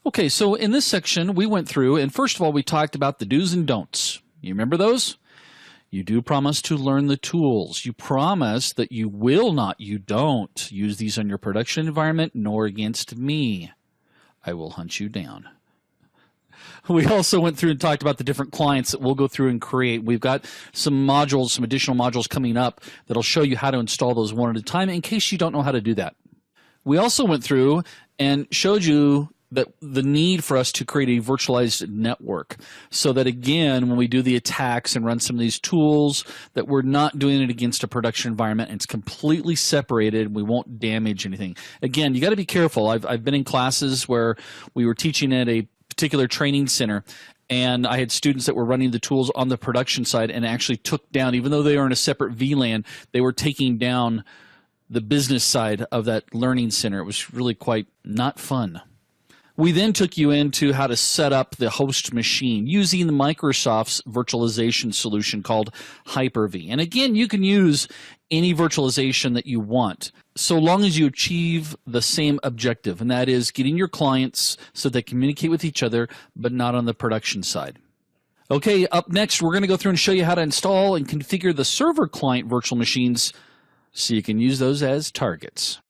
Okay, so in this section, we went through, and first of all, we talked about the do's and don'ts. You remember those? You do promise to learn the tools. You promise that you will not, you don't use these on your production environment nor against me. I will hunt you down. We also went through and talked about the different clients that we'll go through and create. We've got some modules, some additional modules coming up that'll show you how to install those one at a time in case you don't know how to do that. We also went through and showed you that the need for us to create a virtualized network so that, again, when we do the attacks and run some of these tools, that we're not doing it against a production environment. It's completely separated. We won't damage anything. Again, you got to be careful. I've been in classes where we were teaching at a particular training center, and I had students that were running the tools on the production side and actually took down, even though they were in a separate VLAN, they were taking down the business side of that learning center. It was really quite not fun. We then took you into how to set up the host machine using the Microsoft's virtualization solution called Hyper-V. And again, you can use any virtualization that you want, so long as you achieve the same objective, and that is getting your clients so they communicate with each other, but not on the production side. Okay, up next, we're going to go through and show you how to install and configure the server client virtual machines so you can use those as targets.